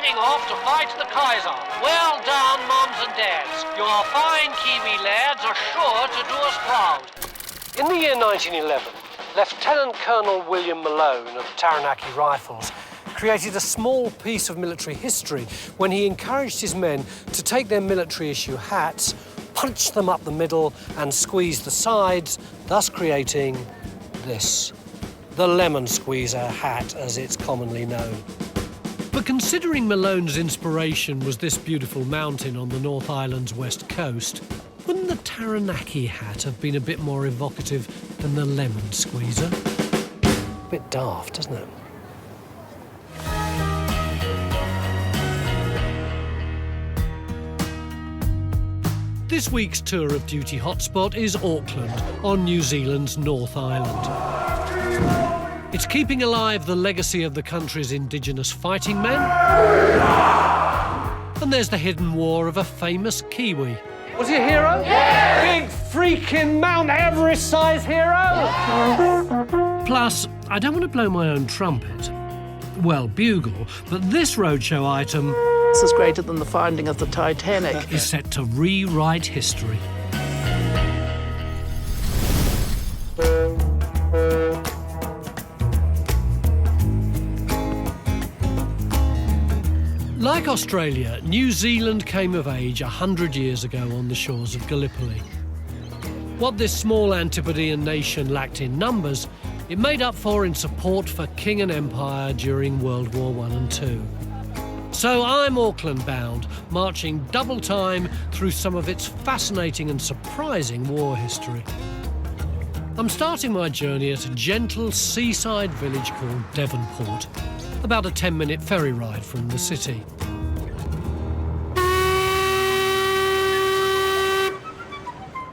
heading off to fight the Kaiser. Well done, mums and dads. Your fine Kiwi lads are sure to do us proud. In the year 1911, Lieutenant Colonel William Malone of Taranaki Rifles created a small piece of military history when he encouraged his men to take their military issue hats, punch them up the middle and squeeze the sides, thus creating this, the lemon squeezer hat as it's commonly known. But considering Malone's inspiration was this beautiful mountain on the North Island's west coast, wouldn't the Taranaki hat have been a bit more evocative than the lemon squeezer? A bit daft, doesn't it? This week's tour of duty hotspot is Auckland, on New Zealand's North Island. It's keeping alive the legacy of the country's Indigenous fighting men. And there's the hidden war of a famous Kiwi. Was he a hero? Yeah! Big freaking Mount Everest-sized hero! Plus, I don't want to blow my own trumpet. Well, bugle, but this roadshow item... This is greater than the finding of the Titanic. ...is set to rewrite history. Like Australia, New Zealand came of age 100 years ago on the shores of Gallipoli. What this small Antipodean nation lacked in numbers, it made up for in support for king and empire during World War I and II. So I'm Auckland-bound, marching double time through some of its fascinating and surprising war history. I'm starting my journey at a gentle seaside village called Devonport, about a 10-minute ferry ride from the city.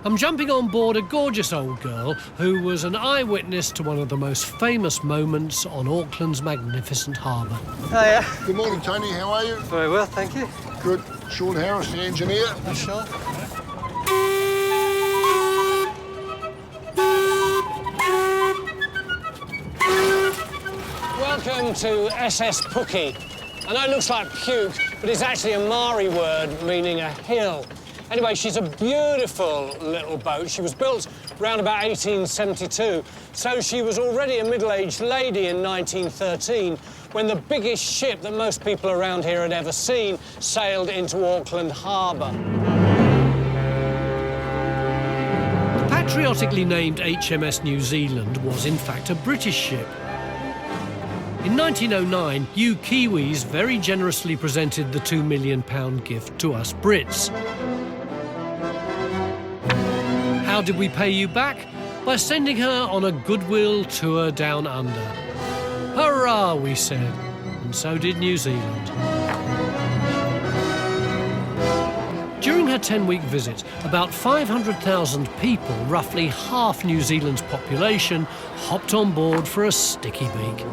I'm jumping on board a gorgeous old girl who was an eyewitness to one of the most famous moments on Auckland's magnificent harbour. Hiya. Good morning, Tony. How are you? Very well, thank you. Good. Sean Harris, the engineer. Sure. Welcome to SS Pookie. I know it looks like puke, but it's actually a Maori word meaning a hill. Anyway, she's a beautiful little boat. She was built around about 1872, so she was already a middle-aged lady in 1913 when the biggest ship that most people around here had ever seen sailed into Auckland Harbour. The patriotically named HMS New Zealand was in fact a British ship. In 1909, you Kiwis very generously presented the £2 million gift to us Brits. How did we pay you back? By sending her on a goodwill tour down under. Hurrah, we said, and so did New Zealand. During her 10-week visit, about 500,000 people, roughly half New Zealand's population, hopped on board for a sticky beak.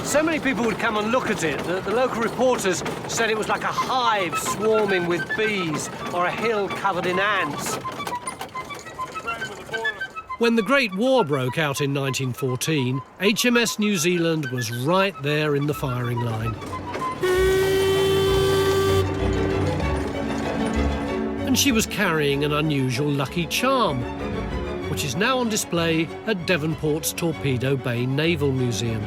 So many people would come and look at it that the local reporters said it was like a hive swarming with bees or a hill covered in ants. When the Great War broke out in 1914, HMS New Zealand was right there in the firing line. And she was carrying an unusual lucky charm, which is now on display at Devonport's Torpedo Bay Naval Museum.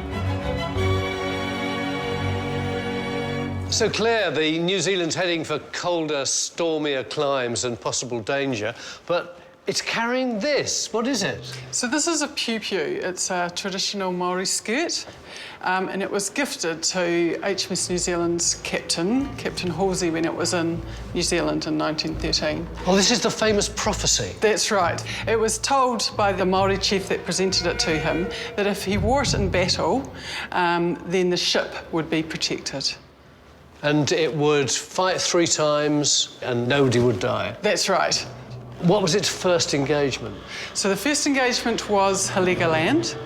So, Claire, the New Zealand's heading for colder, stormier climes and possible danger, but it's carrying this. What is it? So this is a piu-piu. It's a traditional Maori skirt, and it was gifted to HMS New Zealand's Captain Halsey, when it was in New Zealand in 1913. Oh, this is the famous prophecy. That's right. It was told by the Maori chief that presented it to him that if he wore it in battle, then the ship would be protected. And it would fight 3 times and nobody would die. That's right. What was its first engagement? So the first engagement was Heligoland,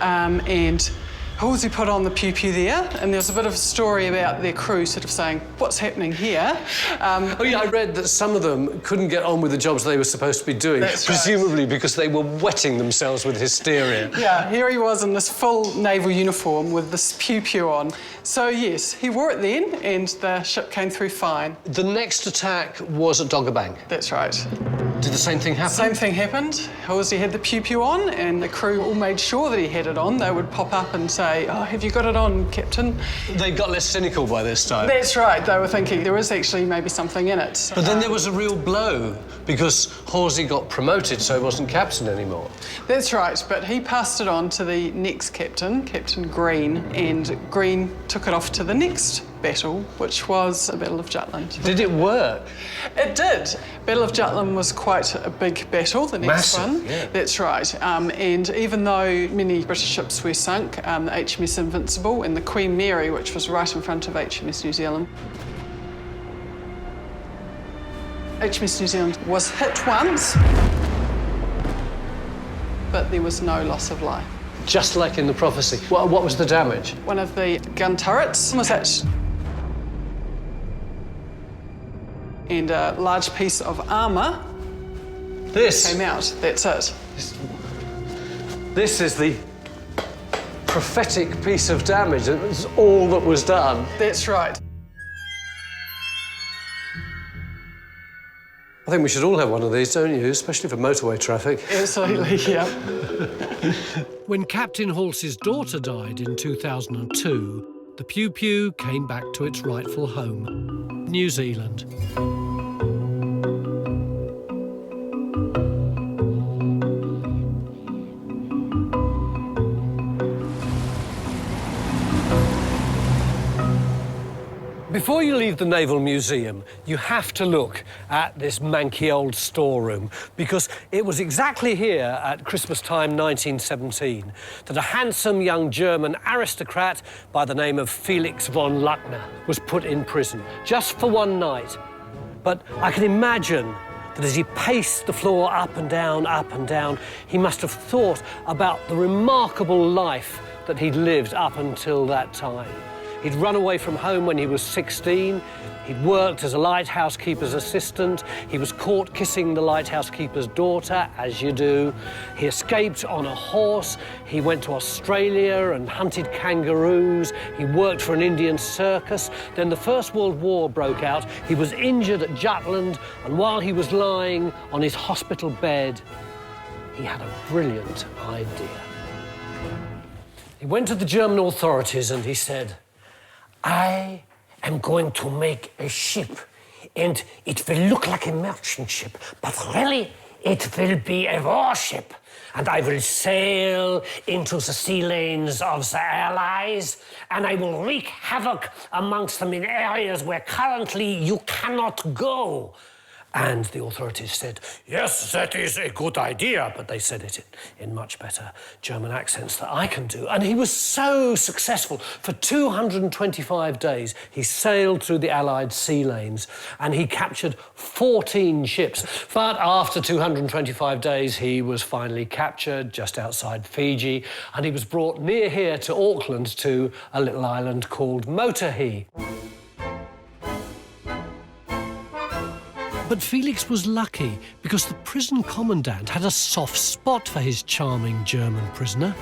and Halsey put on the pew-pew there, and there's a bit of a story about their crew sort of saying, what's happening here? Oh, yeah, I read that some of them couldn't get on with the jobs they were supposed to be doing, That's presumably right. because they were wetting themselves with hysteria. Yeah, here he was in this full naval uniform with this pew-pew on. So, yes, he wore it then, and the ship came through fine. The next attack was at Dogger Bank. That's right. Did the same thing happen? Same thing happened. Halsey had the pew-pew on, and the crew all made sure that he had it on. They would pop up and say, oh, have you got it on, Captain? They got less cynical by this time. That's right. They were thinking there is actually maybe something in it. But then there was a real blow, because Halsey got promoted, so he wasn't captain anymore. That's right, but he passed it on to the next captain, Captain Green, and Green took it off to the next battle, which was the Battle of Jutland. Did it work? It did. Battle of Jutland was quite a big battle, the next Massive, one. yeah. That's right. And even though many British ships were sunk, the HMS Invincible and the Queen Mary, which was right in front of HMS New Zealand, HMS New Zealand was hit once, but there was no loss of life. Just like in the prophecy. What was the damage? One of the gun turrets was hit, and a large piece of armour This? came out. That's it. This is the prophetic piece of damage. It was all that was done. That's right. I think we should all have one of these, don't you? Especially for motorway traffic. Absolutely, yeah. When Captain Halsey's daughter died in 2002, the pew-pew came back to its rightful home, New Zealand. Before you leave the Naval Museum, you have to look at this manky old storeroom, because it was exactly here at Christmas time 1917 that a handsome young German aristocrat by the name of Felix von Luckner was put in prison, just for one night. But I can imagine that as he paced the floor up and down, he must have thought about the remarkable life that he'd lived up until that time. He'd run away from home when he was 16. He'd worked as a lighthouse keeper's assistant. He was caught kissing the lighthouse keeper's daughter, as you do. He escaped on a horse. He went to Australia and hunted kangaroos. He worked for an Indian circus. Then the First World War broke out. He was injured at Jutland, and while he was lying on his hospital bed, he had a brilliant idea. He went to the German authorities and he said, I am going to make a ship, and it will look like a merchant ship, but really it will be a warship. And I will sail into the sea lanes of the Allies, and I will wreak havoc amongst them in areas where currently you cannot go. And the authorities said, yes, that is a good idea, but they said it in much better German accents than I can do. And he was so successful. For 225 days, he sailed through the Allied sea lanes and he captured 14 ships. But after 225 days, he was finally captured just outside Fiji, and he was brought near here to Auckland to a little island called Motahi. But Felix was lucky because the prison commandant had a soft spot for his charming German prisoner.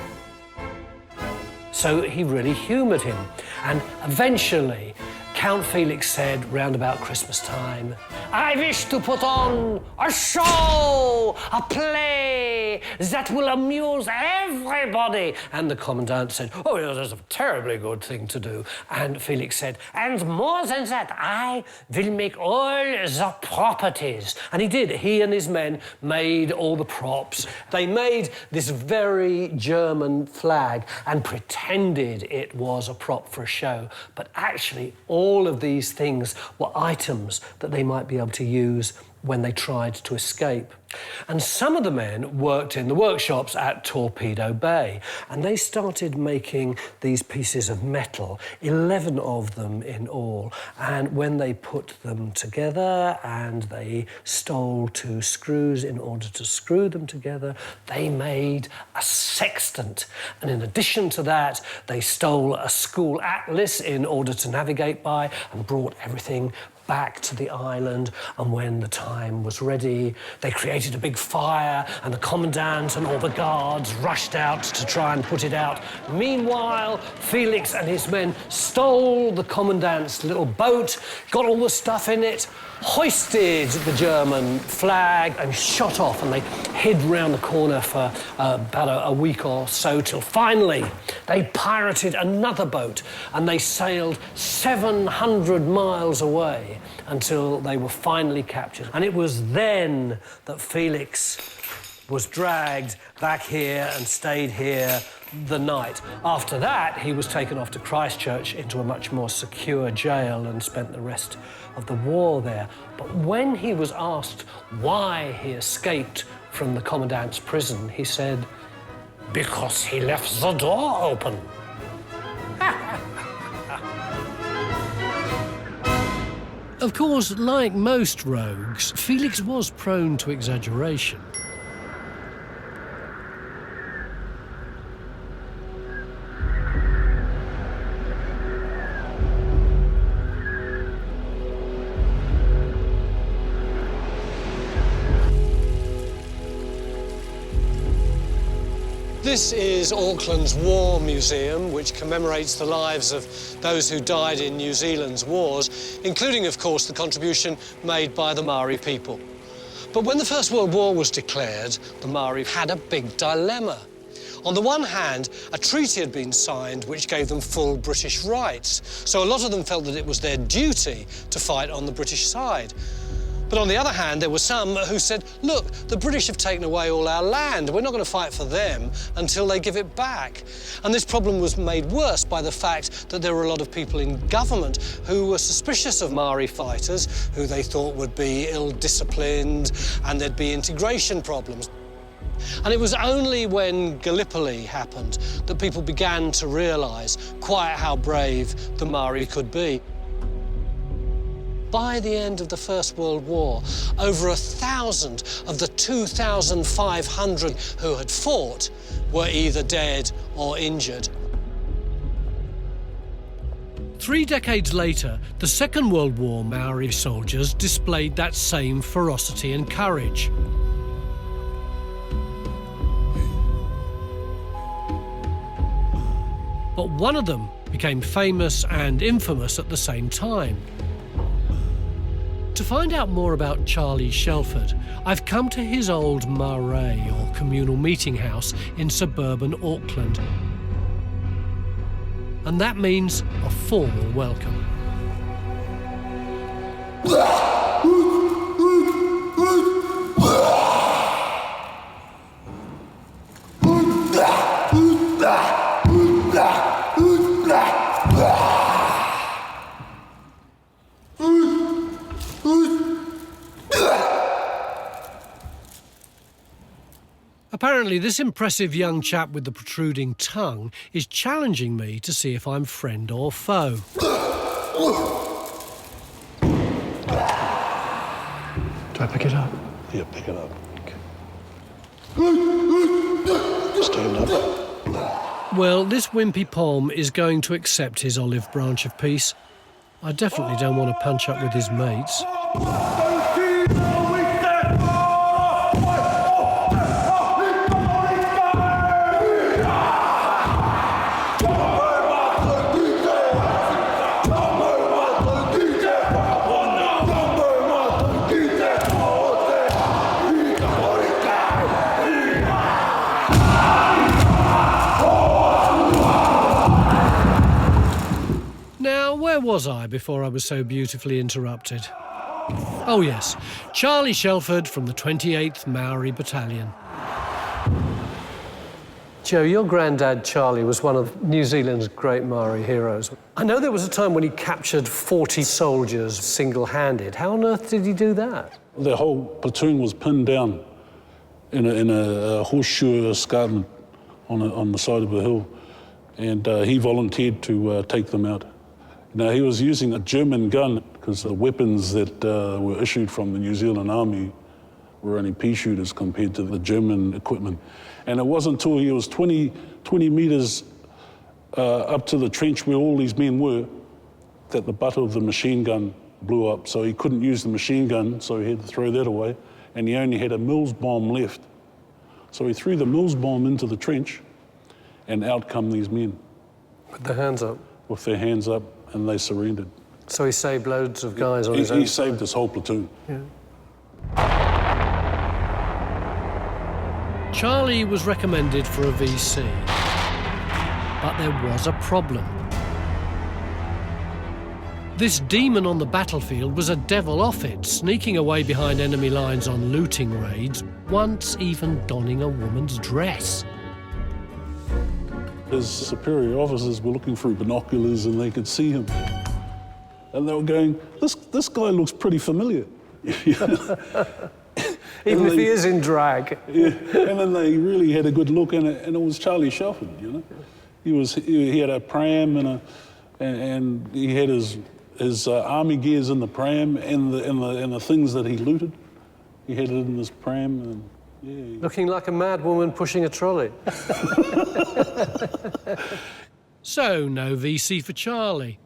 So he really humoured him. And eventually, Count Felix said, round about Christmas time, I wish to put on a show, a play that will amuse everybody. And the commandant said, oh, yeah, that's a terribly good thing to do. And Felix said, and more than that, I will make all the properties. And he did. He and his men made all the props. They made this very German flag and pretended it was a prop for a show. But actually, all of these things were items that they might be able to use when they tried to escape. And some of the men worked in the workshops at Torpedo Bay, and they started making these pieces of metal, 11 of them in all. And when they put them together and they stole 2 screws in order to screw them together, they made a sextant. And in addition to that, they stole a school atlas in order to navigate by and brought everything back to the island. And when the time was ready, they created a big fire, and the commandant and all the guards rushed out to try and put it out. Meanwhile, Felix and his men stole the commandant's little boat, got all the stuff in it, hoisted the German flag and shot off, and they hid round the corner for about a week or so, till finally they pirated another boat and they sailed 700 miles away until they were finally captured. And it was then that Felix was dragged back here and stayed here the night. After that, he was taken off to Christchurch into a much more secure jail and spent the rest of the war there. But when he was asked why he escaped from the commandant's prison, he said, "Because he left the door open." Of course, like most rogues, Felix was prone to exaggeration. This is Auckland's War Museum, which commemorates the lives of those who died in New Zealand's wars, including, of course, the contribution made by the Maori people. But when the First World War was declared, the Maori had a big dilemma. On the one hand, a treaty had been signed which gave them full British rights, so a lot of them felt that it was their duty to fight on the British side. But on the other hand, there were some who said, look, the British have taken away all our land. We're not going to fight for them until they give it back. And this problem was made worse by the fact that there were a lot of people in government who were suspicious of Maori fighters, who they thought would be ill-disciplined and there'd be integration problems. And it was only when Gallipoli happened that people began to realise quite how brave the Maori could be. By the end of the First World War, over 1,000 of the 2,500 who had fought were either dead or injured. 3 decades later, the Second World War Maori soldiers displayed that same ferocity and courage. But one of them became famous and infamous at the same time. To find out more about Charlie Shelford, I've come to his old marae, or communal meeting house, in suburban Auckland. And that means a formal welcome. Apparently, this impressive young chap with the protruding tongue is challenging me to see if I'm friend or foe. Do I pick it up? Yeah, pick it up. Okay. Stand up. Well, this wimpy Pom is going to accept his olive branch of peace. I definitely don't want to punch up with his mates. Where was I before I was so beautifully interrupted? Oh yes, Charlie Shelford from the 28th Maori Battalion. Joe, your granddad, Charlie, was one of New Zealand's great Maori heroes. I know there was a time when he captured 40 soldiers single-handed. How on earth did he do that? The whole platoon was pinned down in a horseshoe escarpment on the side of a hill, and he volunteered to take them out. Now, he was using a German gun because the weapons that were issued from the New Zealand Army were only pea shooters compared to the German equipment. And it wasn't until he was 20 metres up to the trench where all these men were that the butt of the machine gun blew up. So he couldn't use the machine gun, so he had to throw that away. And he only had a Mills bomb left. So he threw the Mills bomb into the trench, and out come these men. With their hands up? With their hands up, and they surrendered. So he saved loads of guys on his own? He saved his whole platoon. Yeah. Charlie was recommended for a VC, but there was a problem. This demon on the battlefield was a devil off it, sneaking away behind enemy lines on looting raids, once even donning a woman's dress. His superior officers were looking through binoculars and they could see him. And they were going, this guy looks pretty familiar. Even if he is in drag. Yeah. And then they really had a good look, and it was Charlie Shelford, you know. He had a pram and he had his army gears in the pram and the things that he looted. He had it in his pram. And, yeah. Looking like a mad woman pushing a trolley. So, no VC for Charlie.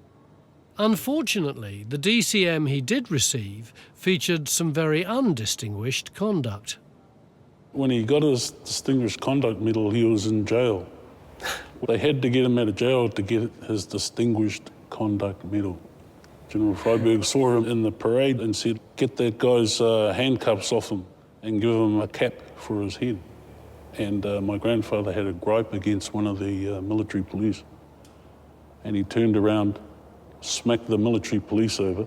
Unfortunately, the DCM he did receive featured some very undistinguished conduct. When he got his Distinguished Conduct Medal, he was in jail. They had to get him out of jail to get his Distinguished Conduct Medal. General Freyberg saw him in the parade and said, get that guy's handcuffs off him and give him a cap for his head. And my grandfather had a gripe against one of the military police. And he turned around, smacked the military police over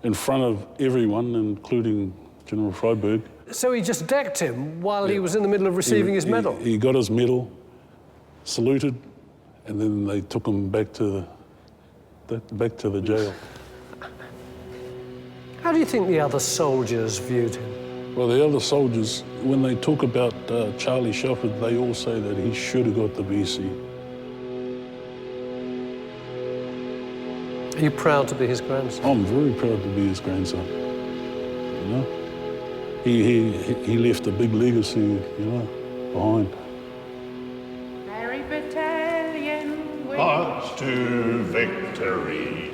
in front of everyone, including General Freyberg. So he just decked him while he was in the middle of receiving his medal? He got his medal, saluted, and then they took him back to the jail. How do you think the other soldiers viewed him? Well, the other soldiers, when they talk about Charlie Shelford, they all say that he should have got the VC. Are you proud to be his grandson? I'm very proud to be his grandson. You know, he left a big legacy, you know, behind. Merry battalion, march to victory.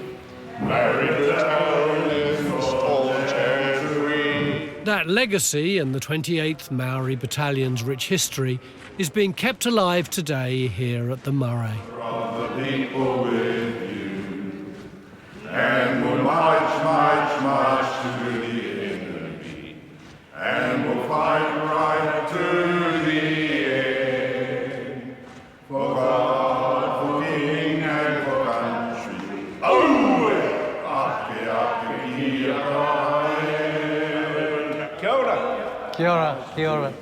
Merry battalion, staunch and free. That legacy and the 28th Maori Battalion's rich history is being kept alive today here at the Murray. From the people with you, and we'll march to the enemy, and we'll fight right to the end, for God, for King, and for country. Oh, Kia ora. Kia ora, kia ora.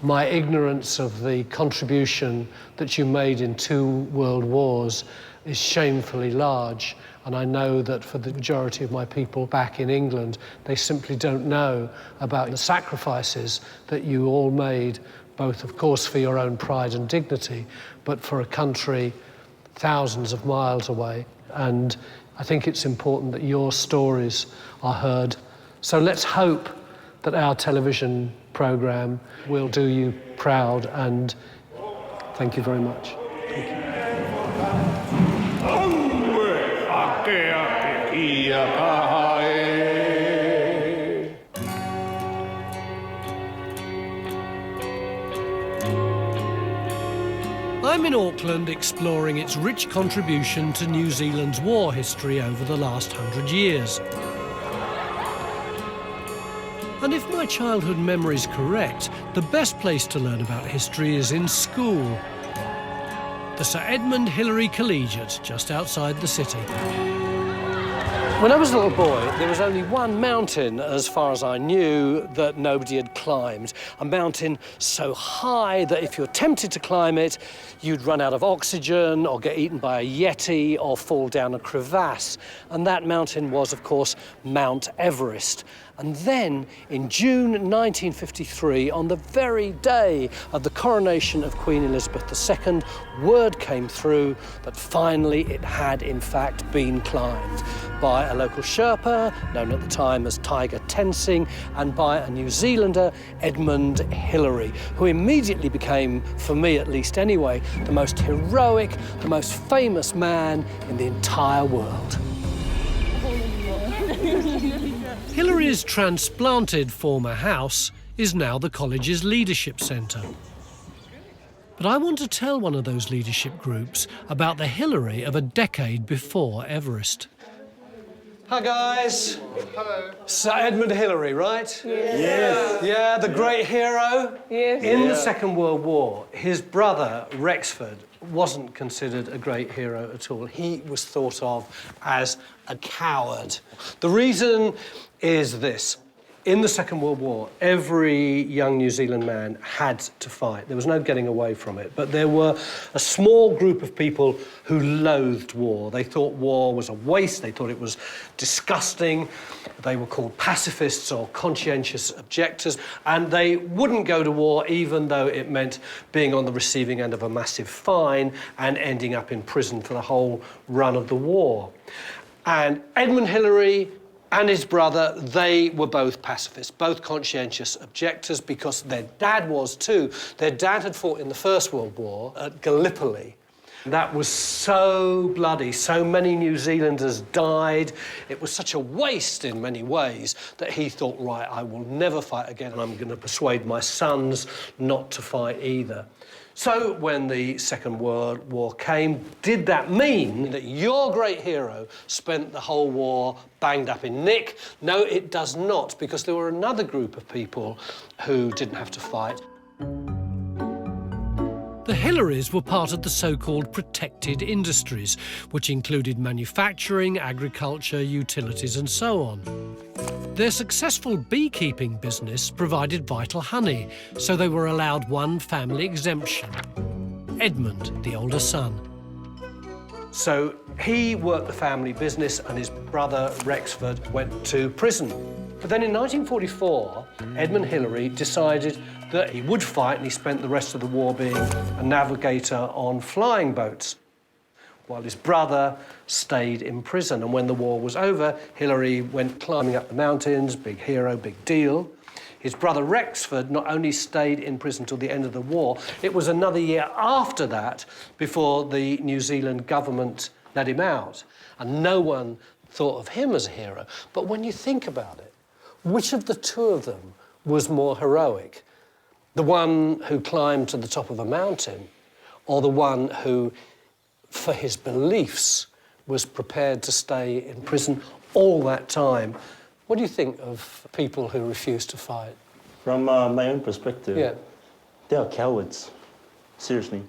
My ignorance of the contribution that you made in 2 world wars is shamefully large, and I know that for the majority of my people back in England, they simply don't know about the sacrifices that you all made, both, of course, for your own pride and dignity, but for a country thousands of miles away. And I think it's important that your stories are heard. So let's hope that our television programme will do you proud, and thank you very much. Thank you. I'm in Auckland exploring its rich contribution to New Zealand's war history over the last 100 years. And if my childhood memory is correct, the best place to learn about history is in school. The Sir Edmund Hillary Collegiate, just outside the city. When I was a little boy, there was only one mountain, as far as I knew, that nobody had climbed. A mountain so high that if you're tempted to climb it, you'd run out of oxygen or get eaten by a yeti or fall down a crevasse. And that mountain was, of course, Mount Everest. And then, in June 1953, on the very day of the coronation of Queen Elizabeth II, word came through that finally it had, in fact, been climbed by a local Sherpa, known at the time as Tiger Tenzing, and by a New Zealander, Edmund Hillary, who immediately became, for me at least anyway, the most heroic, the most famous man in the entire world. Hillary's transplanted former house is now the college's leadership centre. But I want to tell one of those leadership groups about the Hillary of a decade before Everest. Hi, guys. Hello. Sir Edmund Hillary, right? Yes. Yeah, the great hero? Yes. In the Second World War, his brother, Rexford, wasn't considered a great hero at all. He was thought of as a coward. The reason is this. In the Second World War, every young New Zealand man had to fight. There was no getting away from it. But there were a small group of people who loathed war. They thought war was a waste. They thought it was disgusting. They were called pacifists or conscientious objectors. And they wouldn't go to war even though it meant being on the receiving end of a massive fine and ending up in prison for the whole run of the war. And Edmund Hillary and his brother, they were both pacifists, both conscientious objectors, because their dad was too. Their dad had fought in the First World War at Gallipoli. That was so bloody. So many New Zealanders died. It was such a waste in many ways that he thought, right, I will never fight again, and I'm going to persuade my sons not to fight either. So when the Second World War came, did that mean that your great hero spent the whole war banged up in nick? No, it does not, because there were another group of people who didn't have to fight. The Hillarys were part of the so-called protected industries, which included manufacturing, agriculture, utilities and so on. Their successful beekeeping business provided vital honey, so they were allowed one family exemption. Edmund, the older son. So he worked the family business and his brother Rexford went to prison. But then in 1944, Edmund Hillary decided that he would fight, and he spent the rest of the war being a navigator on flying boats, while his brother stayed in prison. And when the war was over, Hillary went climbing up the mountains, big hero, big deal. His brother Rexford not only stayed in prison till the end of the war, it was another year after that before the New Zealand government let him out. And no one thought of him as a hero. But when you think about it, which of the two of them was more heroic? The one who climbed to the top of a mountain, or the one who, for his beliefs, was prepared to stay in prison all that time? What do you think of people who refuse to fight? From my own perspective, Yeah. they are cowards. Seriously.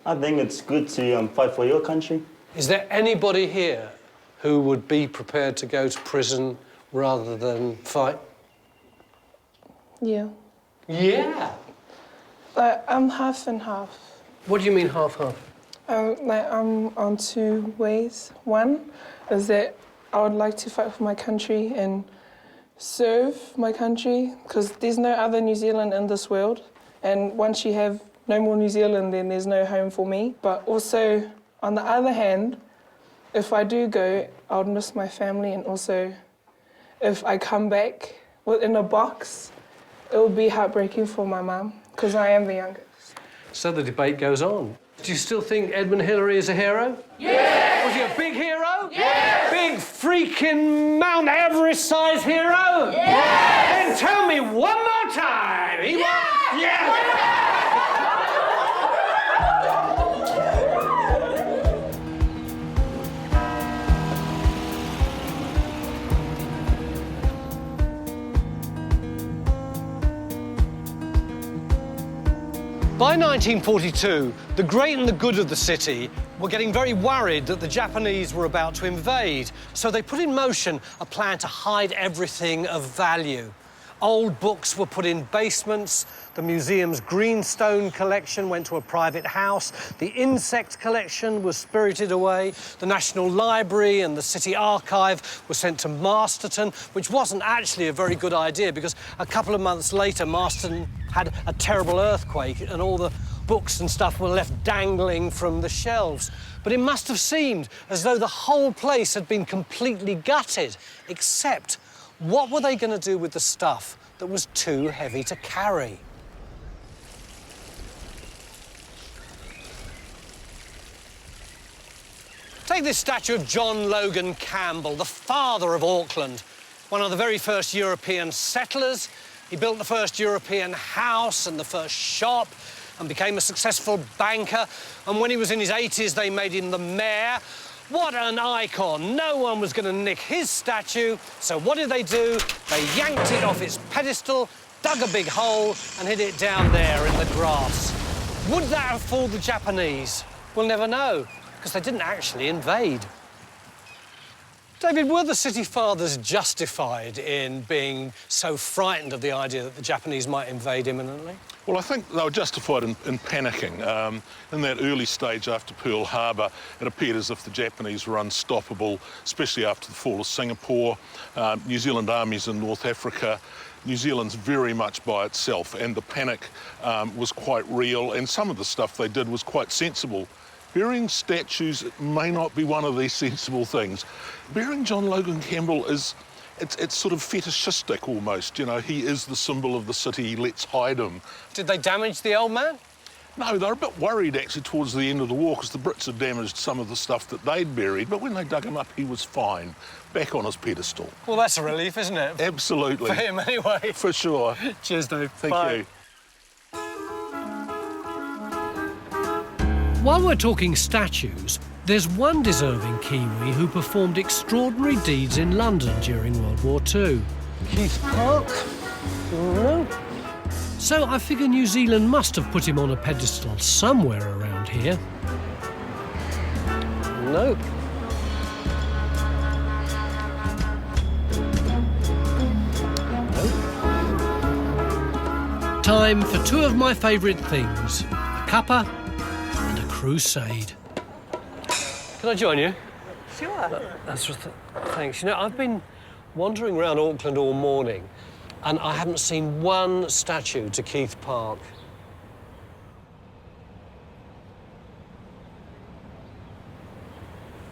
I think it's good to fight for your country. Is there anybody here who would be prepared to go to prison rather than fight? Yeah. Yeah. I'm half and half. What do you mean half-half? I'm on two ways. One is that I would like to fight for my country and serve my country, because there's no other New Zealand in this world. And once you have no more New Zealand, then there's no home for me. But also, on the other hand, if I do go, I would miss my family. And also, if I come back in a box, it would be heartbreaking for my mum, because I am the youngest. So the debate goes on. Do you still think Edmund Hillary is a hero? Yes! Was he a big hero? Yes! Big freaking Mount Everest-sized hero? Yes! Then tell me one more time. He was? Yes! By 1942, the great and the good of the city were getting very worried that the Japanese were about to invade, so they put in motion a plan to hide everything of value. Old books were put in basements, the museum's greenstone collection went to a private house, the insect collection was spirited away, the National Library and the City Archive were sent to Masterton, which wasn't actually a very good idea because a couple of months later Masterton had a terrible earthquake and all the books and stuff were left dangling from the shelves. But it must have seemed as though the whole place had been completely gutted, except what were they going to do with the stuff that was too heavy to carry? Take this statue of John Logan Campbell, the father of Auckland, one of the very first European settlers. He built the first European house and the first shop and became a successful banker. And when he was in his 80s, they made him the mayor. What an icon. No one was going to nick his statue. So what did they do? They yanked it off its pedestal, dug a big hole and hid it down there in the grass. Would that have fooled the Japanese? We'll never know, because they didn't actually invade. David, were the city fathers justified in being so frightened of the idea that the Japanese might invade imminently? Well, I think they were justified in panicking. In that early stage after Pearl Harbor, it appeared as if the Japanese were unstoppable, especially after the fall of Singapore, New Zealand armies in North Africa. New Zealand's very much by itself, and the panic was quite real, and some of the stuff they did was quite sensible. Burying statues may not be one of these sensible things. Burying John Logan Campbell is, it's sort of fetishistic almost, you know. He is the symbol of the city, let's hide him. Did they damage the old man? No, they were a bit worried actually towards the end of the war because the Brits had damaged some of the stuff that they'd buried, but when they dug him up, he was fine, back on his pedestal. Well, that's a relief, isn't it? Absolutely. For him, anyway. For sure. Cheers, Dave. Thank you. While we're talking statues, there's one deserving Kiwi who performed extraordinary deeds in London during World War II. Keith Park? No. So I figure New Zealand must have put him on a pedestal somewhere around here. Nope. Time for two of my favourite things, a cuppa and a crusade. Can I join you? Sure. Thanks. You know, I've been wandering around Auckland all morning and I haven't seen one statue to Keith Park.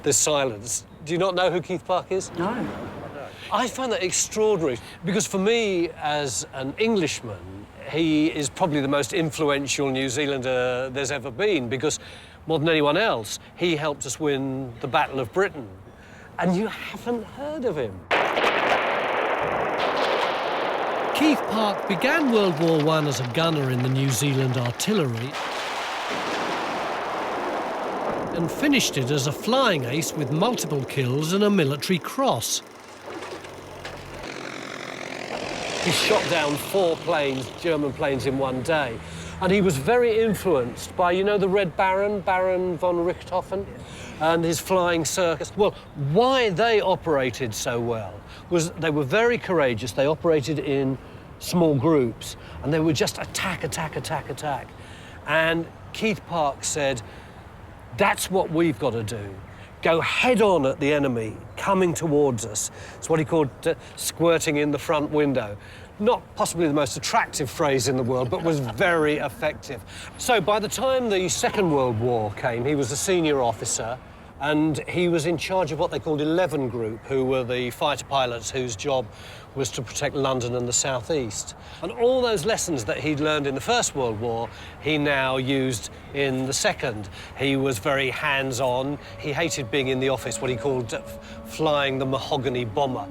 There's silence. Do you not know who Keith Park is? No. I find that extraordinary because for me, as an Englishman, he is probably the most influential New Zealander there's ever been because more than anyone else, he helped us win the Battle of Britain. And you haven't heard of him. Keith Park began World War I as a gunner in the New Zealand artillery and finished it as a flying ace with multiple kills and a military cross. He shot down 4 planes, German planes, in one day. And he was very influenced by, you know, the Red Baron, Baron von Richthofen, and his flying circus. Well, why they operated so well was they were very courageous. They operated in small groups, and they would just attack, attack, attack, attack. And Keith Park said, that's what we've got to do. Go head on at the enemy coming towards us. It's what he called squirting in the front window. Not possibly the most attractive phrase in the world, but was very effective. So by the time the Second World War came, he was a senior officer and he was in charge of what they called 11 Group, who were the fighter pilots whose job was to protect London and the South East. And all those lessons that he'd learned in the First World War, he now used in the Second. He was very hands-on. He hated being in the office, what he called flying the mahogany bomber.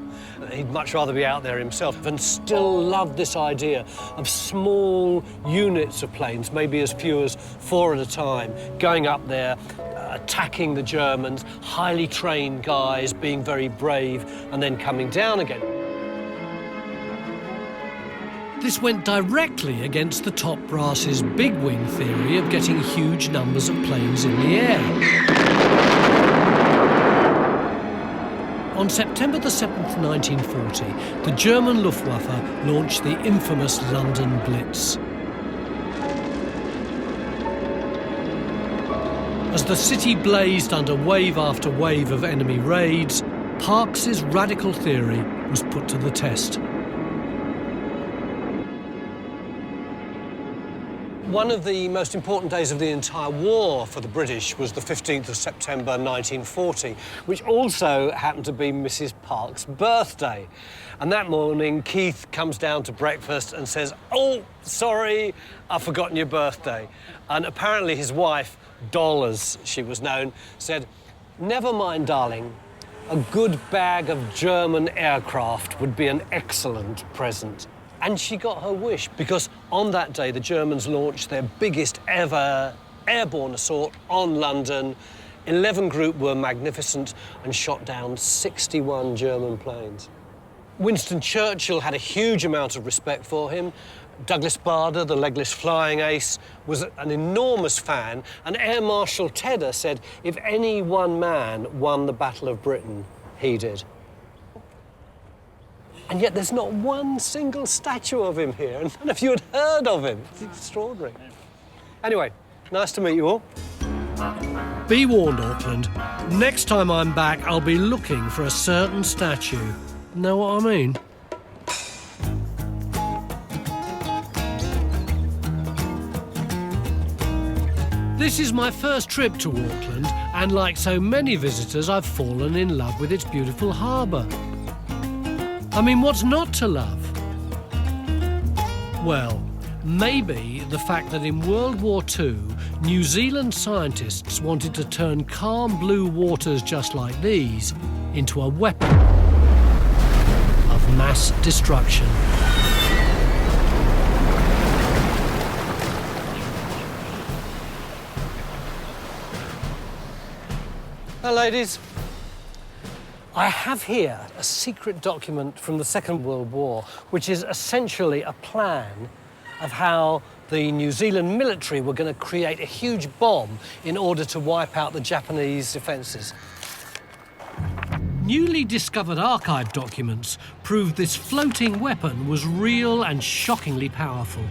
He'd much rather be out there himself, and still loved this idea of small units of planes, maybe as few as 4 at a time, going up there, attacking the Germans, highly trained guys, being very brave, and then coming down again. This went directly against the top brass's big wing theory of getting huge numbers of planes in the air. On September the 7th, 1940, the German Luftwaffe launched the infamous London Blitz. As the city blazed under wave after wave of enemy raids, Parkes's radical theory was put to the test. One of the most important days of the entire war for the British was the 15th of September 1940, which also happened to be Mrs. Parkes' birthday. And that morning, Keith comes down to breakfast and says, "Oh, sorry, I've forgotten your birthday." And apparently his wife, Doll as she was known, said, "Never mind, darling. A good bag of German aircraft would be an excellent present." And she got her wish, because on that day, the Germans launched their biggest ever airborne assault on London. 11 Group were magnificent and shot down 61 German planes. Winston Churchill had a huge amount of respect for him. Douglas Bader, the legless flying ace, was an enormous fan, and Air Marshal Tedder said if any one man won the Battle of Britain, he did. And yet there's not one single statue of him here, and none of you had heard of him. It's extraordinary. Anyway, nice to meet you all. Be warned, Auckland. Next time I'm back, I'll be looking for a certain statue. Know what I mean? This is my first trip to Auckland, and like so many visitors, I've fallen in love with its beautiful harbour. I mean, what's not to love? Well, maybe the fact that in World War II, New Zealand scientists wanted to turn calm blue waters just like these into a weapon of mass destruction. Hello, ladies. I have here a secret document from the Second World War, which is essentially a plan of how the New Zealand military were going to create a huge bomb in order to wipe out the Japanese defences. Newly discovered archive documents prove this floating weapon was real and shockingly powerful.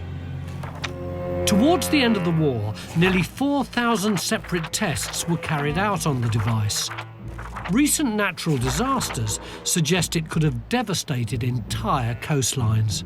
Towards the end of the war, nearly 4,000 separate tests were carried out on the device. Recent natural disasters suggest it could have devastated entire coastlines.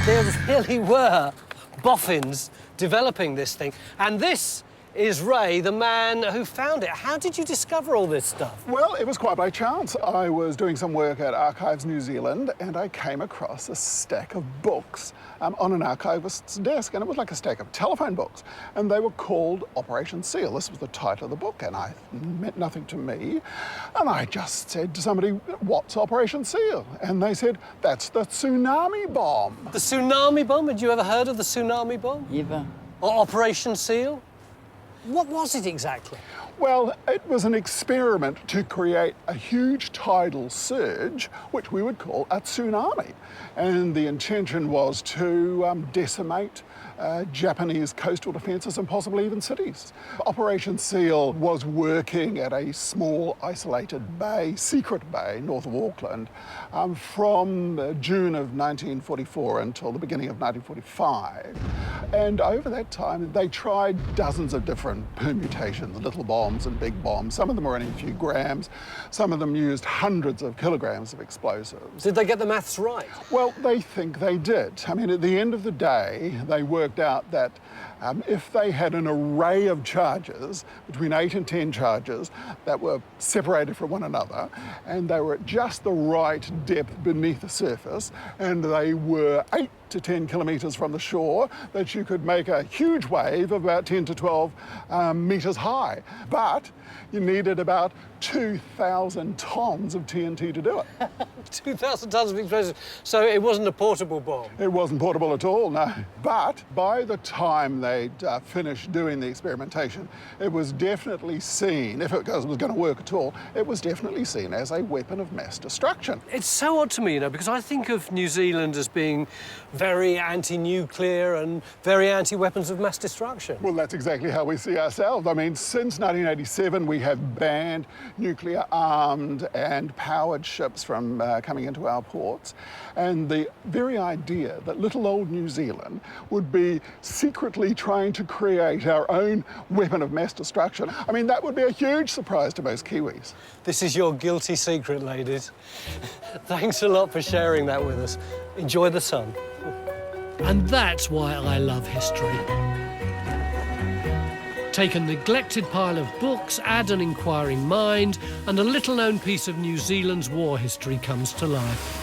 There really were boffins developing this thing. And this is Ray, the man who found it. How did you discover all this stuff? Well, it was quite by chance. I was doing some work at Archives New Zealand and I came across a stack of books on an archivist's desk, and it was like a stack of telephone books, and they were called Operation Seal. This was the title of the book, and it meant nothing to me. And I just said to somebody, "What's Operation Seal?" And they said, "That's the tsunami bomb." The tsunami bomb? Had you ever heard of the tsunami bomb? Never. Or Operation Seal? What was it exactly? Well, it was an experiment to create a huge tidal surge, which we would call a tsunami. And the intention was to decimate Japanese coastal defences and possibly even cities. Operation Seal was working at a small isolated bay, secret bay, north of Auckland, from June of 1944 until the beginning of 1945. And over that time, they tried dozens of different permutations, little bombs and big bombs. Some of them were only a few grams. Some of them used hundreds of kilograms of explosives. Did they get the maths right? Well, they think they did. I mean, at the end of the day, they worked out that if they had an array of charges, between 8 and 10 charges, that were separated from one another, and they were at just the right depth beneath the surface, and they were 8 to 10 kilometres from the shore that you could make a huge wave of about 10 to 12 metres high. But you needed about 2,000 tonnes of TNT to do it. 2,000 tonnes of explosives. So it wasn't a portable bomb? It wasn't portable at all, no. But by the time they'd finished doing the experimentation, it was definitely seen, if it was going to work at all, it was definitely seen as a weapon of mass destruction. It's so odd to me, you know, because I think of New Zealand as being very anti-nuclear and very anti-weapons of mass destruction. Well, that's exactly how we see ourselves. I mean, since 1987, we have banned nuclear-armed and powered ships from coming into our ports. And the very idea that little old New Zealand would be secretly trying to create our own weapon of mass destruction, I mean, that would be a huge surprise to most Kiwis. This is your guilty secret, ladies. Thanks a lot for sharing that with us. Enjoy the sun. And that's why I love history. Take a neglected pile of books, add an inquiring mind, and a little-known piece of New Zealand's war history comes to life.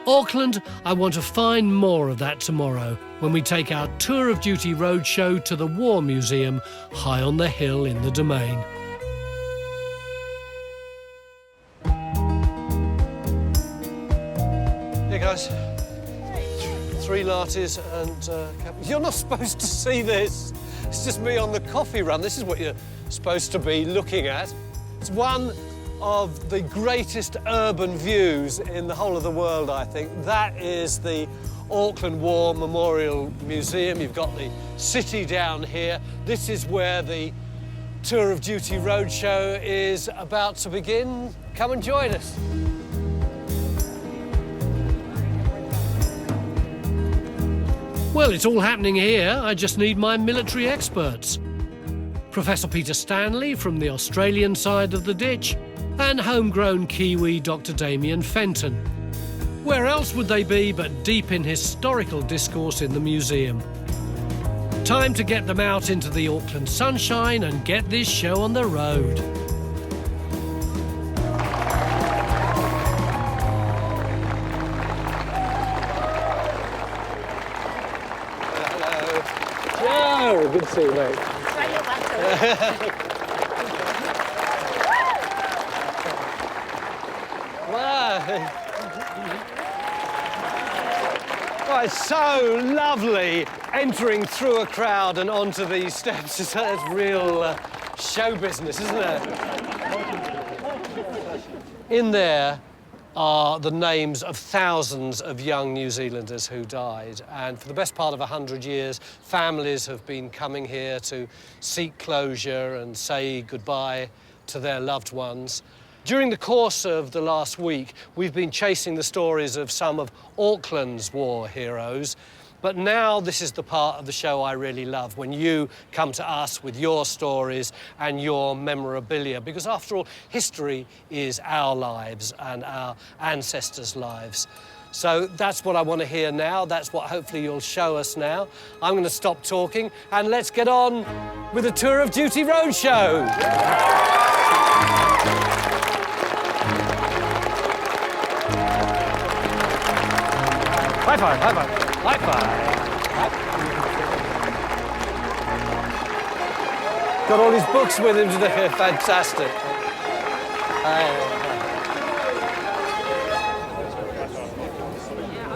Auckland, I want to find more of that tomorrow when we take our Tour of Duty roadshow to the War Museum high on the hill in the Domain. Here, guys. 3 lattes and... You're not supposed to see this. It's just me on the coffee run. This is what you're supposed to be looking at. It's one of the greatest urban views in the whole of the world, I think. That is the Auckland War Memorial Museum. You've got the city down here. This is where the Tour of Duty roadshow is about to begin. Come and join us. Well, it's all happening here. I just need my military experts. Professor Peter Stanley from the Australian side of the ditch and homegrown Kiwi Dr. Damien Fenton. Where else would they be but deep in historical discourse in the museum? Time to get them out into the Auckland sunshine and get this show on the road. Joe, good to see you, mate. Wow. Oh, it's so lovely entering through a crowd and onto these steps. It's real show business, isn't it? In there are the names of thousands of young New Zealanders who died. And for the best part of 100 years, families have been coming here to seek closure and say goodbye to their loved ones. During the course of the last week, we've been chasing the stories of some of Auckland's war heroes. But now this is the part of the show I really love, when you come to us with your stories and your memorabilia, because after all, history is our lives and our ancestors' lives. So that's what I want to hear now. That's what hopefully you'll show us now. I'm going to stop talking and let's get on with the Tour of Duty Roadshow. High five, high five. High five. Got all his books with him today. Fantastic.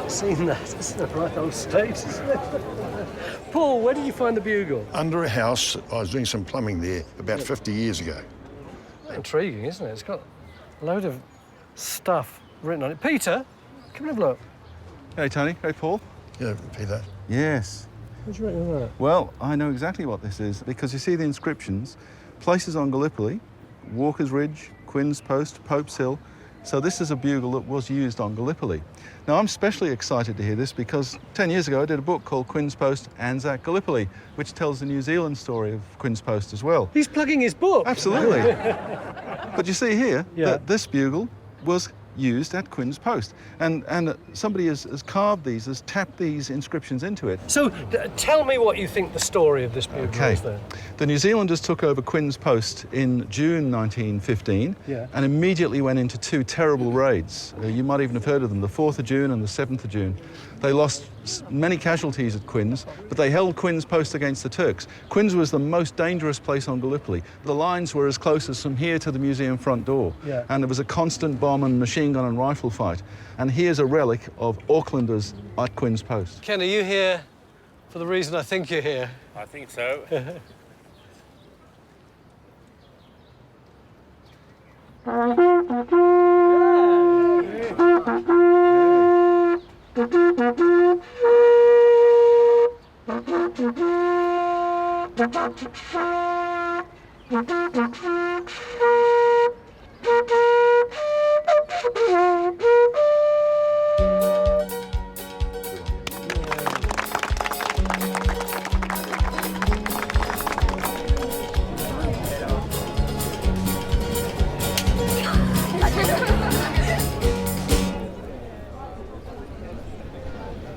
Seen that. It's the right old state, isn't it? Paul, where did you find the bugle? Under a house. I was doing some plumbing there about 50 years ago. Intriguing, isn't it? It's got a load of stuff written on it. Peter, come and have a look. Hey, Tony. Hey, Paul. Yeah, Peter. Yes. What do you reckon of that? Well, I know exactly what this is, because you see the inscriptions, places on Gallipoli, Walker's Ridge, Quinn's Post, Pope's Hill. So this is a bugle that was used on Gallipoli. Now, I'm especially excited to hear this because 10 years ago I did a book called Quinn's Post, Anzac Gallipoli, which tells the New Zealand story of Quinn's Post as well. He's plugging his book. Absolutely. But you see here that this bugle was used at Quinn's Post. And somebody has carved these, has tapped these inscriptions into it. So tell me what you think the story of this bugle is then. The New Zealanders took over Quinn's Post in June 1915 and immediately went into two terrible raids. You might even have heard of them, the 4th of June and the 7th of June. They lost many casualties at Quinn's, but they held Quinn's Post against the Turks. Quinn's was the most dangerous place on Gallipoli. The lines were as close as from here to the museum front door. And there was a constant bomb and machine gun and rifle fight. And here's a relic of Aucklanders at Quinn's Post. Ken, are you here for the reason I think you're here? I think so.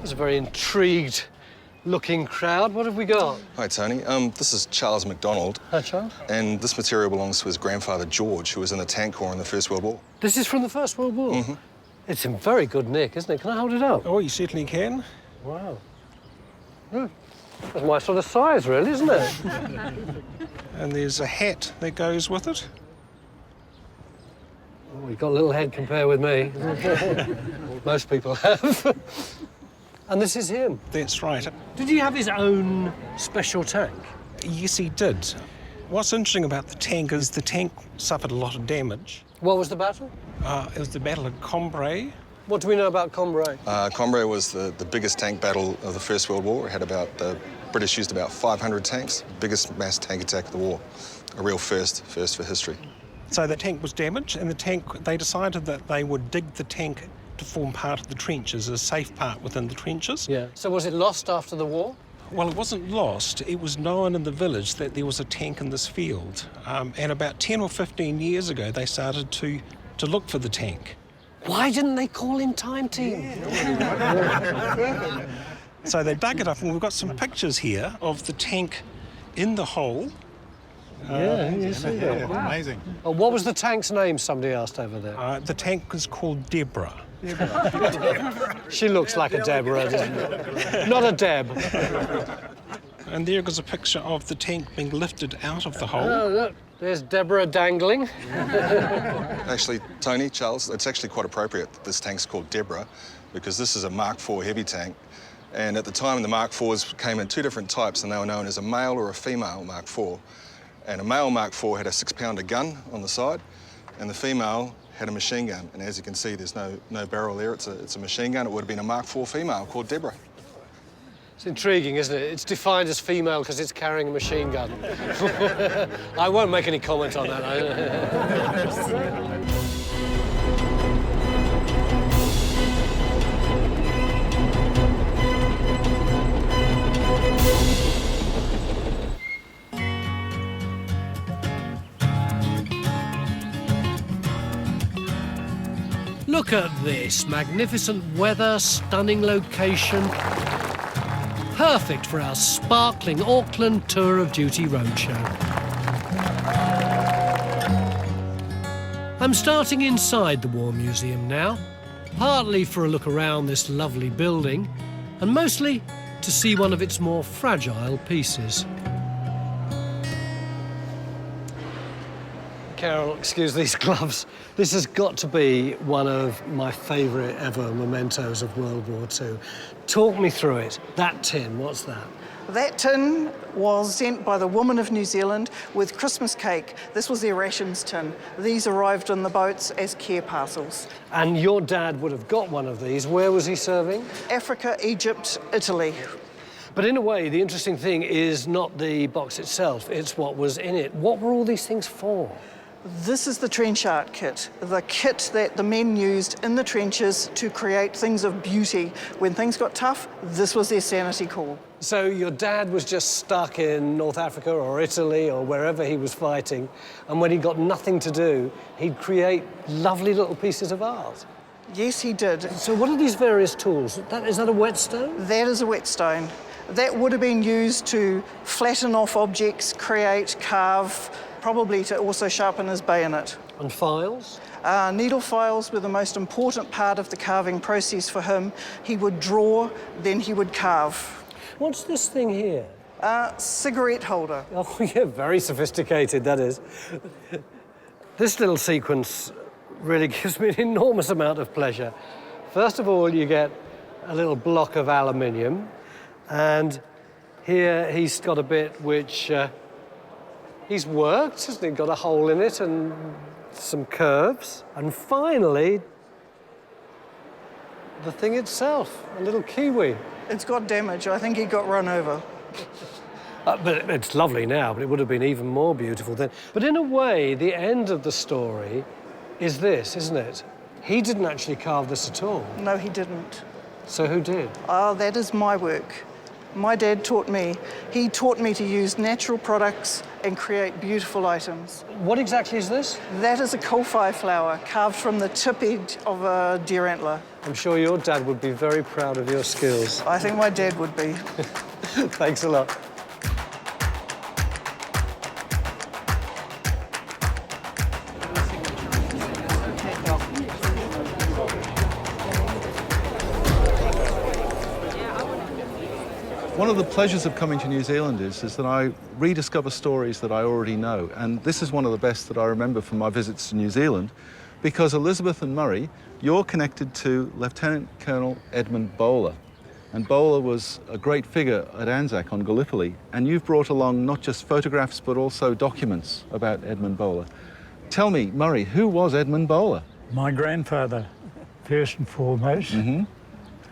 It's a very intrigued looking crowd. What have we got? Hi, Tony. This is Charles MacDonald. Hi, Charles. And this material belongs to his grandfather, George, who was in the Tank Corps in the First World War. This is from the First World War? Mm-hmm. It's in very good nick, isn't it? Can I hold it up? Oh, you certainly can. Wow. That's my sort of size, really, isn't it? And there's a hat that goes with it. Oh, you've got a little head compared with me. Most people have. And this is him? That's right. Did he have his own special tank? Yes, he did. What's interesting about the tank is the tank suffered a lot of damage. What was the battle? It was the Battle of Cambrai. What do we know about Cambrai? Cambrai was the biggest tank battle of the First World War. It had the British used about 500 tanks, biggest mass tank attack of the war. A real first for history. So the tank was damaged, and they decided that they would dig the tank to form part of the trenches, a safe part within the trenches. Yeah. So was it lost after the war? Well, it wasn't lost. It was known in the village that there was a tank in this field. And about 10 or 15 years ago, they started to look for the tank. Why didn't they call in Time Team? So they dug it up, and we've got some pictures here of the tank in the hole. You see that. Wow. Amazing. Oh, what was the tank's name, somebody asked over there? The tank was called Deborah. She looks like a Deborah, doesn't it? Not a Deb. And there is a picture of the tank being lifted out of the hole. Oh, look, there's Deborah dangling. Actually, Tony, Charles, it's actually quite appropriate that this tank's called Deborah, because this is a Mark IV heavy tank. And at the time, the Mark IVs came in two different types, and they were known as a male or a female Mark IV. And a male Mark IV had a 6-pounder gun on the side, and the female had a machine gun. And as you can see, there's no barrel there. It's a machine gun. It would have been a Mark IV female called Deborah. It's intriguing, isn't it? It's defined as female because it's carrying a machine gun. I won't make any comment on that. Look at this. Magnificent weather, stunning location. Perfect for our sparkling Auckland Tour of Duty roadshow. I'm starting inside the War Museum now, partly for a look around this lovely building, and mostly to see one of its more fragile pieces. Carol, excuse these gloves. This has got to be one of my favourite ever mementos of World War II. Talk me through it. That tin, what's that? That tin was sent by the Women of New Zealand with Christmas cake. This was their rations tin. These arrived on the boats as care parcels. And your dad would have got one of these. Where was he serving? Africa, Egypt, Italy. But in a way, the interesting thing is not the box itself, it's what was in it. What were all these things for? This is the trench art kit, the kit that the men used in the trenches to create things of beauty. When things got tough, this was their sanity call. So your dad was just stuck in North Africa or Italy or wherever he was fighting, and when he got nothing to do, he'd create lovely little pieces of art. Yes, he did. So what are these various tools? Is that a whetstone? That is a whetstone. That would have been used to flatten off objects, create, carve, probably to also sharpen his bayonet. And files? Needle files were the most important part of the carving process for him. He would draw, then he would carve. What's this thing here? Cigarette holder. Oh, yeah, very sophisticated, that is. This little sequence really gives me an enormous amount of pleasure. First of all, you get a little block of aluminium, and here he's got a bit which he's worked, hasn't he? Got a hole in it and some curves. And finally, the thing itself, a little kiwi. It's got damage. I think he got run over. But it's lovely now, but it would have been even more beautiful then. But in a way, the end of the story is this, isn't it? He didn't actually carve this at all. No, he didn't. So who did? That is my work. My dad taught me. He taught me to use natural products and create beautiful items. What exactly is this? That is a kowhai flower carved from the tip edge of a deer antler. I'm sure your dad would be very proud of your skills. I think my dad would be. Thanks a lot. One of the pleasures of coming to New Zealand is that I rediscover stories that I already know. And this is one of the best that I remember from my visits to New Zealand, because Elizabeth and Murray, you're connected to Lieutenant Colonel Edmund Bowler. And Bowler was a great figure at Anzac on Gallipoli. And you've brought along not just photographs, but also documents about Edmund Bowler. Tell me, Murray, who was Edmund Bowler? My grandfather, first and foremost. Mm-hmm.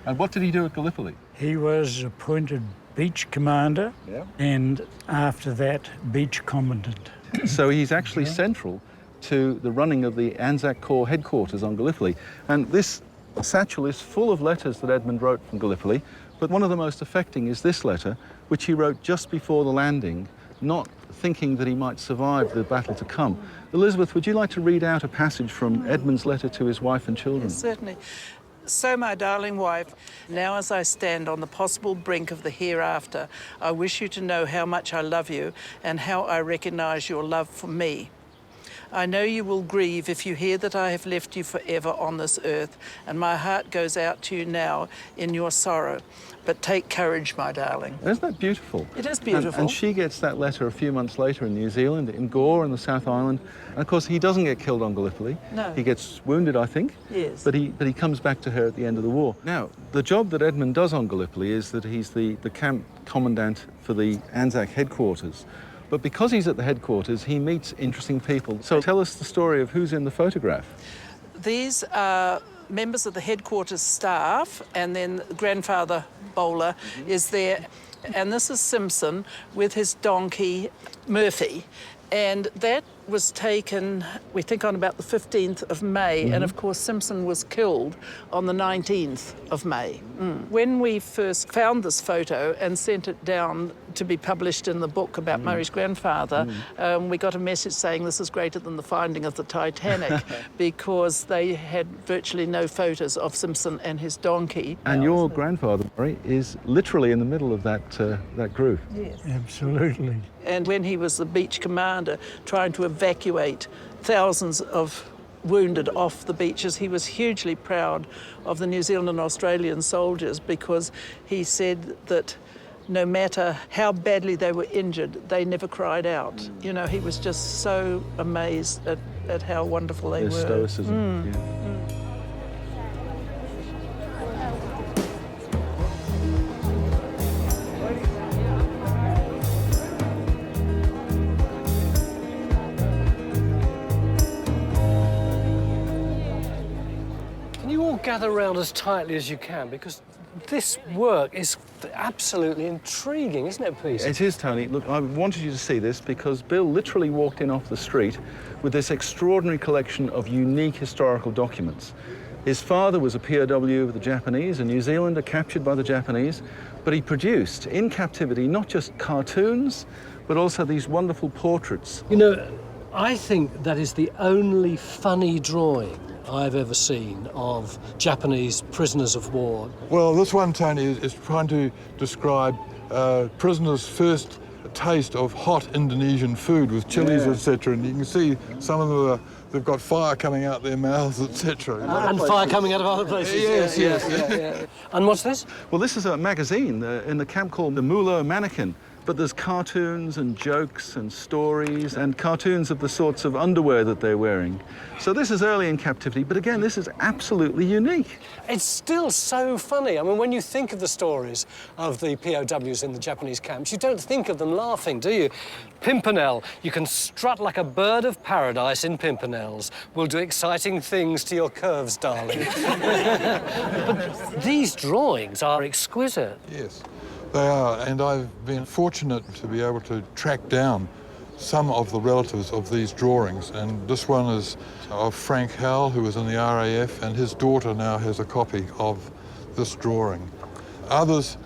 And what did he do at Gallipoli? He was appointed beach commander, and after that, beach commandant. So he's actually central to the running of the Anzac Corps headquarters on Gallipoli. And this satchel is full of letters that Edmund wrote from Gallipoli, but one of the most affecting is this letter, which he wrote just before the landing, not thinking that he might survive the battle to come. Elizabeth, would you like to read out a passage from Edmund's letter to his wife and children? Yes, certainly. So, my darling wife, now as I stand on the possible brink of the hereafter, I wish you to know how much I love you and how I recognise your love for me. I know you will grieve if you hear that I have left you forever on this earth, and my heart goes out to you now in your sorrow. But take courage, my darling. Isn't that beautiful? It is beautiful. And she gets that letter a few months later in New Zealand, in Gore in the South Island. And of course, he doesn't get killed on Gallipoli. No. He gets wounded, I think. Yes. But he comes back to her at the end of the war. Now, the job that Edmund does on Gallipoli is that he's the camp commandant for the Anzac headquarters. But because he's at the headquarters, he meets interesting people. So tell us the story of who's in the photograph. These are members of the headquarters staff, and then grandfather Bowler is there. And this is Simpson with his donkey, Murphy. And that was taken, we think, on about the 15th of May. And of course, Simpson was killed on the 19th of May. When we first found this photo and sent it down to be published in the book about Murray's grandfather, we got a message saying this is greater than the finding of the Titanic, because they had virtually no photos of Simpson and his donkey. And your grandfather, Murray, is literally in the middle of that group. Yes. Absolutely. And when he was the beach commander trying to evacuate thousands of wounded off the beaches, he was hugely proud of the New Zealand and Australian soldiers, because he said that no matter how badly they were injured, they never cried out. You know, he was just so amazed at how wonderful they were. Their stoicism. Gather around as tightly as you can, because this work is absolutely intriguing, isn't it, Pete? It is, Tony. Look, I wanted you to see this because Bill literally walked in off the street with this extraordinary collection of unique historical documents. His father was a POW of the Japanese, a New Zealander captured by the Japanese, but he produced in captivity not just cartoons, but also these wonderful portraits. You know, I think that is the only funny drawing I've ever seen of Japanese prisoners of war. Well, this one, Tony, is trying to describe prisoners' first taste of hot Indonesian food with chilies, etc. And you can see some of them they've got fire coming out their mouths, etc. And fire coming out of other places. Yes. And what's this? Well, this is a magazine in the camp called the Mulo Mannequin. But there's cartoons and jokes and stories and cartoons of the sorts of underwear that they're wearing. So this is early in captivity, but again, this is absolutely unique. It's still so funny. I mean, when you think of the stories of the POWs in the Japanese camps, you don't think of them laughing, do you? Pimpernel, you can strut like a bird of paradise in Pimpernels. We'll do exciting things to your curves, darling. But these drawings are exquisite. Yes. They are, and I've been fortunate to be able to track down some of the relatives of these drawings, and this one is of Frank Howell, who was in the RAF, and his daughter now has a copy of this drawing. Others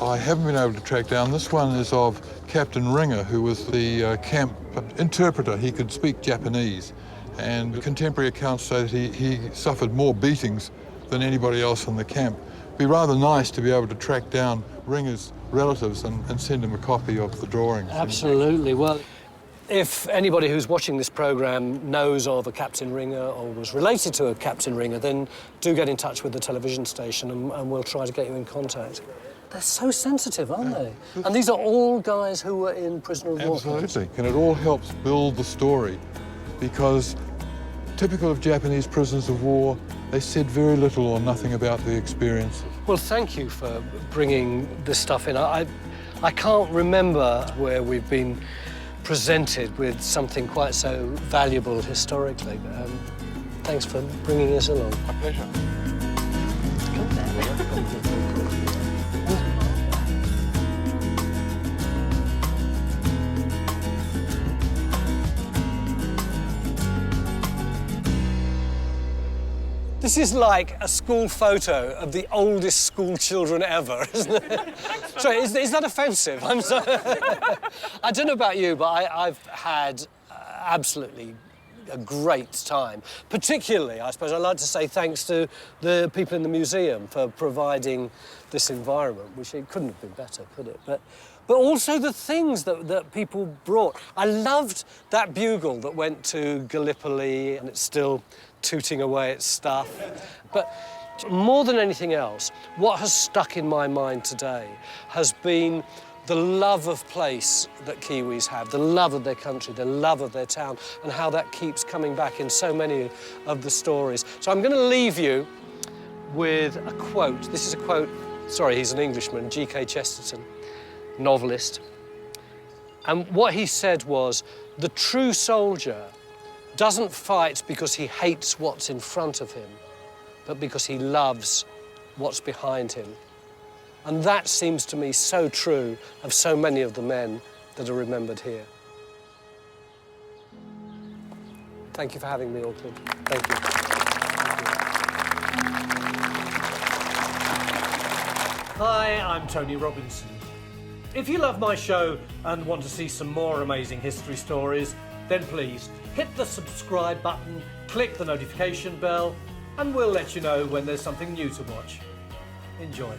I haven't been able to track down. This one is of Captain Ringer, who was the camp interpreter. He could speak Japanese, and contemporary accounts say that he suffered more beatings than anybody else in the camp. It'd be rather nice to be able to track down Ringer's relatives and send him a copy of the drawings. Absolutely. Well, if anybody who's watching this programme knows of a Captain Ringer or was related to a Captain Ringer, then do get in touch with the television station and we'll try to get you in contact. They're so sensitive, aren't they? And these are all guys who were in prisoner of war camps. Absolutely. And it all helps build the story, because typical of Japanese prisoners of war, they said very little or nothing about their experiences. Well, thank you for bringing this stuff in. I can't remember where we've been presented with something quite so valuable historically. Thanks for bringing us along. My pleasure. This is like a school photo of the oldest school children ever, isn't it? Sorry, is that offensive? I'm sorry. I don't know about you, but I've had absolutely a great time. Particularly, I suppose, I'd like to say thanks to the people in the museum for providing this environment, which it couldn't have been better, could it? But also the things that people brought. I loved that bugle that went to Gallipoli, and it's still tooting away its stuff. But more than anything else, what has stuck in my mind today has been the love of place that Kiwis have, the love of their country, the love of their town, and how that keeps coming back in so many of the stories. So I'm going to leave you with a quote. This is a quote, sorry, he's an Englishman, G.K. Chesterton, novelist. And what he said was, the true soldier doesn't fight because he hates what's in front of him, but because he loves what's behind him. And that seems to me so true of so many of the men that are remembered here. Thank you for having me, Auckland. Thank you. Hi, I'm Tony Robinson. If you love my show and want to see some more amazing history stories, then please hit the subscribe button, click the notification bell, and we'll let you know when there's something new to watch. Enjoy.